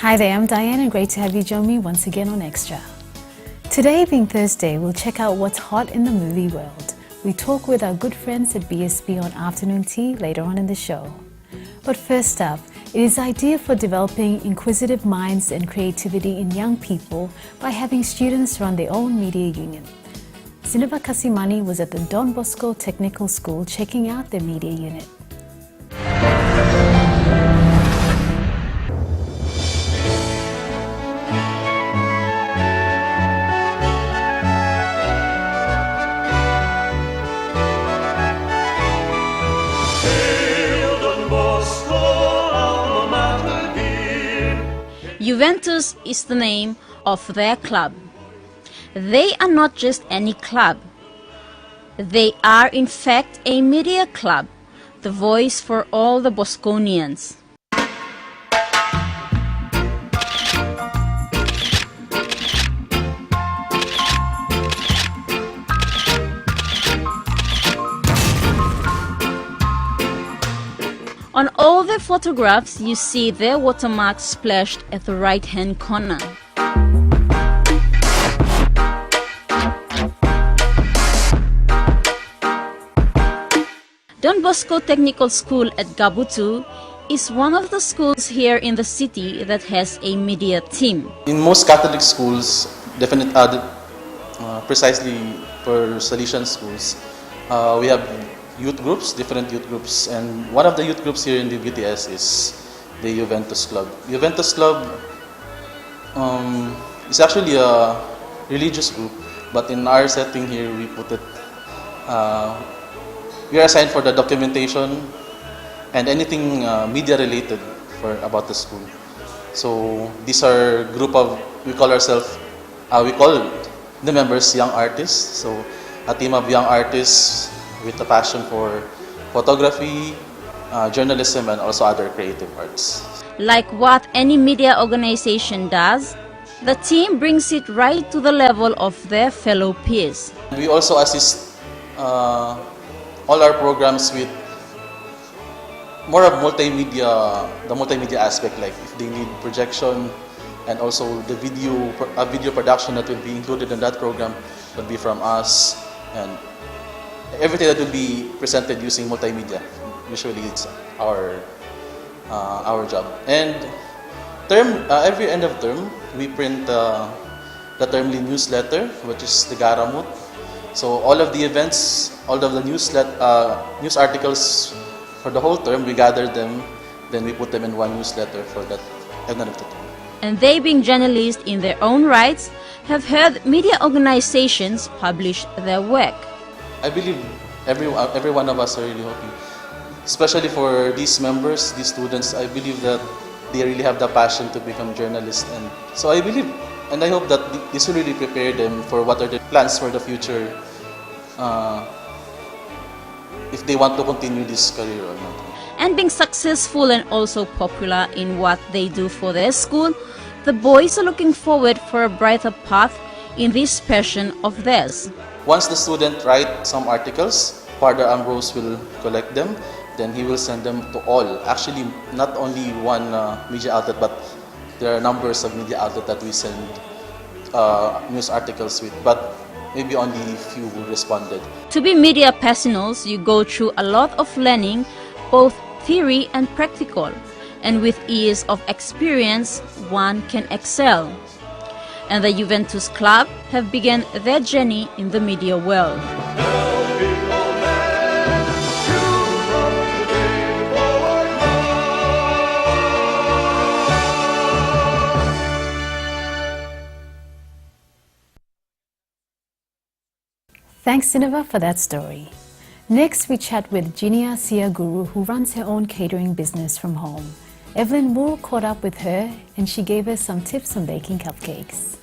Hi there, I'm Diane and great to have you join me once again on Extra. Today being Thursday, we'll check out what's hot in the movie world. We talk with our good friends at BSB on Afternoon Tea later on in the show. But first up, it is ideal for developing inquisitive minds and creativity in young people by having students run their own media union. Zinaba Kasimani was at the Don Bosco Technical School checking out their media unit. Juventus is the name of their club. They are not just any club. They are in fact a media club, the voice for all the Bosconians. On all the photographs, you see their watermark splashed at the right-hand corner. Don Bosco Technical School at Gabutu is one of the schools here in the city that has a media team. In most Catholic schools, precisely for Salesian schools, we have youth groups, different youth groups, and one of the youth groups here in the BTS is the Juventus Club. Juventus Club is actually a religious group, but in our setting here, we put it, we are assigned for the documentation and anything media related about the school. So these are a group of, we call the members young artists. So a team of young artists with a passion for photography, journalism, and also other creative arts. Like what any media organization does, the team brings it right to the level of their fellow peers. We also assist all our programs with more of the multimedia aspect, like if they need projection, and also the video production that will be included in that program would be from us, and everything that will be presented using multimedia. Usually it's our job. And every end of term, we print the termly newsletter, which is the Garamut. So all of the events, all of the news articles for the whole term, we gather them, then we put them in one newsletter for that end of the term. And they, being journalists in their own rights, have heard media organizations publish their work. I believe every one of us are really hoping, especially for these members, these students. I believe that they really have the passion to become journalists, and so I believe and I hope that this will really prepare them for what are their plans for the future, if they want to continue this career or not. And being successful and also popular in what they do for their school, the boys are looking forward for a brighter path in this passion of theirs. Once the student writes some articles, Father Ambrose will collect them, then he will send them to all. Actually, not only one media outlet, but there are numbers of media outlets that we send news articles with, but maybe only a few who responded. To be media passionals, you go through a lot of learning, both theory and practical, and with years of experience, one can excel. And the Juventus Club have begun their journey in the media world. Thanks, Zinaba, for that story. Next, we chat with Jinia Siaguru, who runs her own catering business from home. Evelyn Wu caught up with her and she gave us some tips on baking cupcakes.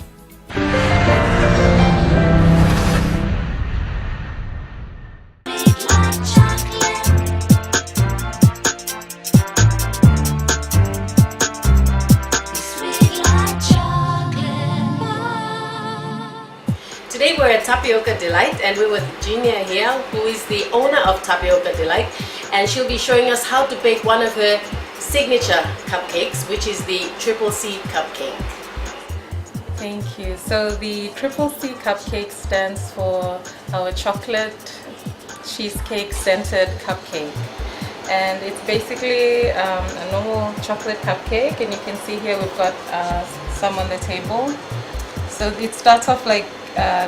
Today we're at Tapioka Delight and we're with Jinia here, who is the owner of Tapioka Delight, and she'll be showing us how to bake one of her signature cupcakes, which is the Triple C cupcake. Thank you. So the Triple C cupcake stands for our chocolate cheesecake scented cupcake. And it's basically a normal chocolate cupcake, and you can see here we've got some on the table. So it starts off like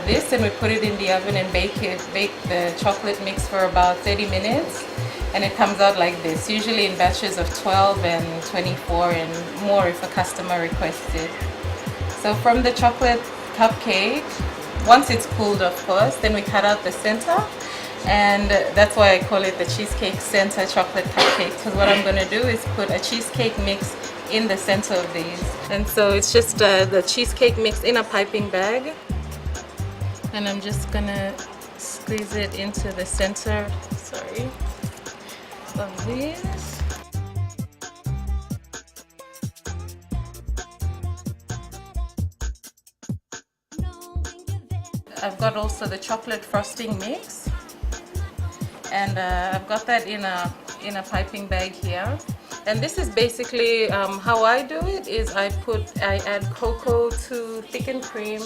this, and we put it in the oven and bake the chocolate mix for about 30 minutes, and it comes out like this, usually in batches of 12 and 24 and more if a customer requests it. So from the chocolate cupcake, once it's cooled of course, then we cut out the center, and that's why I call it the cheesecake center chocolate cupcake, because what I'm going to do is put a cheesecake mix in the center of these. And so it's just the cheesecake mix in a piping bag, and I'm just gonna squeeze it into the center, of these. I've got also the chocolate frosting mix, and I've got that in a piping bag here. And this is basically how I do it. Is I add cocoa to thicken cream,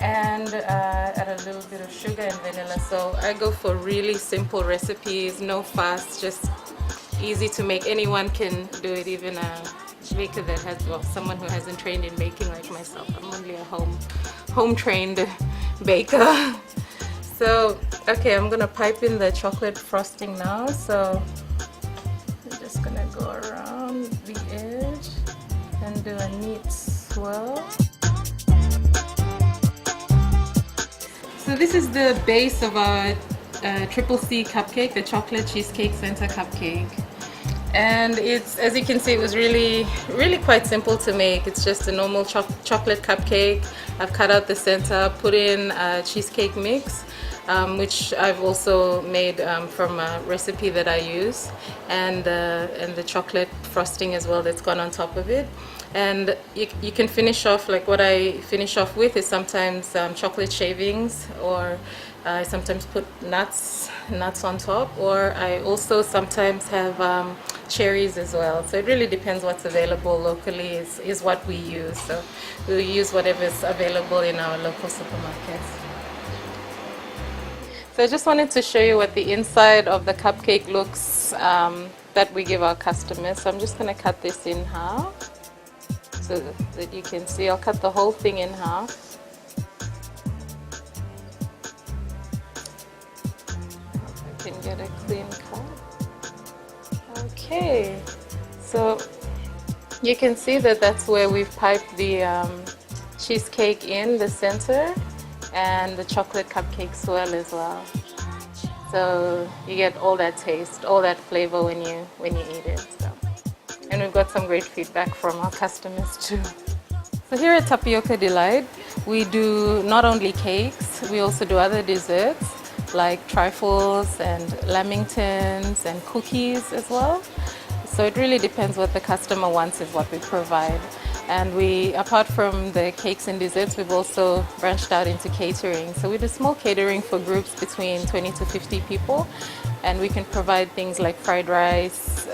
and add a little bit of sugar and vanilla. So I go for really simple recipes, no fuss, just easy to make. Anyone can do it, even a baker that has, well, someone who hasn't trained in baking like myself. I'm only a home trained baker. So okay, I'm gonna pipe in the chocolate frosting now. So I'm just gonna go around the edge and do a neat swirl. So this is the base of our Triple C cupcake, the chocolate cheesecake center cupcake. And it's, as you can see, it was really quite simple to make. It's just a normal chocolate cupcake. I've cut out the center, put in a cheesecake mix, which I've also made from a recipe that I use, and the chocolate frosting as well that's gone on top of it. And you can finish off, like what I finish off with is sometimes chocolate shavings, or I sometimes put nuts on top, or I also sometimes have cherries as well. So it really depends what's available locally is what we use. So we'll use whatever's available in our local supermarkets. So I just wanted to show you what the inside of the cupcake looks that we give our customers. So I'm just going to cut this in half so that you can see. I'll cut the whole thing in half. Hope I can get a clean cut. Okay, so you can see that that's where we've piped the cheesecake in the center, and the chocolate cupcake swirl as well. So you get all that taste, all that flavor when you eat it. So. And we've got some great feedback from our customers too. So here at Tapioka Delight, we do not only cakes, we also do other desserts like trifles and lamingtons and cookies as well. So it really depends what the customer wants is what we provide. And we, apart from the cakes and desserts, we've also branched out into catering. So we do small catering for groups between 20 to 50 people. And we can provide things like fried rice,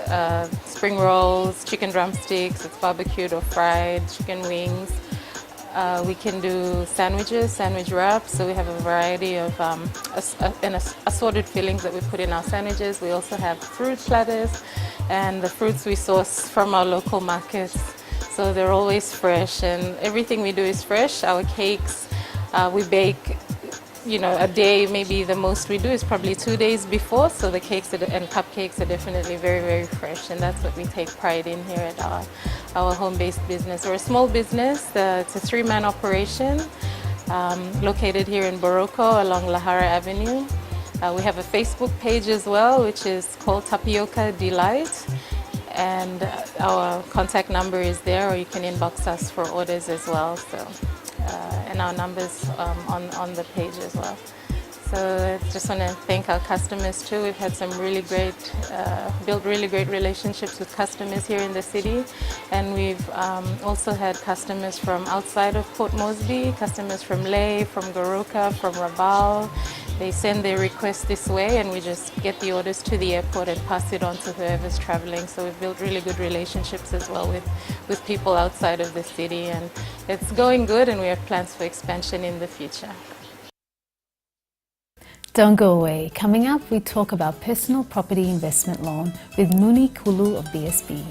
spring rolls, chicken drumsticks, it's barbecued or fried, chicken wings. We can do sandwiches, sandwich wraps. So we have a variety of assorted fillings that we put in our sandwiches. We also have fruit platters, and the fruits we source from our local markets. So they're always fresh, and everything we do is fresh. Our cakes, we bake, a day, maybe the most we do is probably 2 days before. So the cakes and cupcakes are definitely very, very fresh, and that's what we take pride in here at our home-based business. We're a small business. It's a 3-man operation located here in Bosco along Lahara Avenue. We have a Facebook page as well, which is called Tapioka Delight. And our contact number is there, or you can inbox us for orders as well. So, and our numbers on the page as well. So I just want to thank our customers too. We've had some really great, built really great relationships with customers here in the city. And we've also had customers from outside of Port Moresby, customers from Lae, from Goroka, from Rabaul, They send their request this way and we just get the orders to the airport and pass it on to whoever's traveling. So we've built really good relationships as well with people outside of the city, and it's going good, and we have plans for expansion in the future. Don't go away. Coming up, we talk about personal property investment loan with Nuni Kulu of BSB.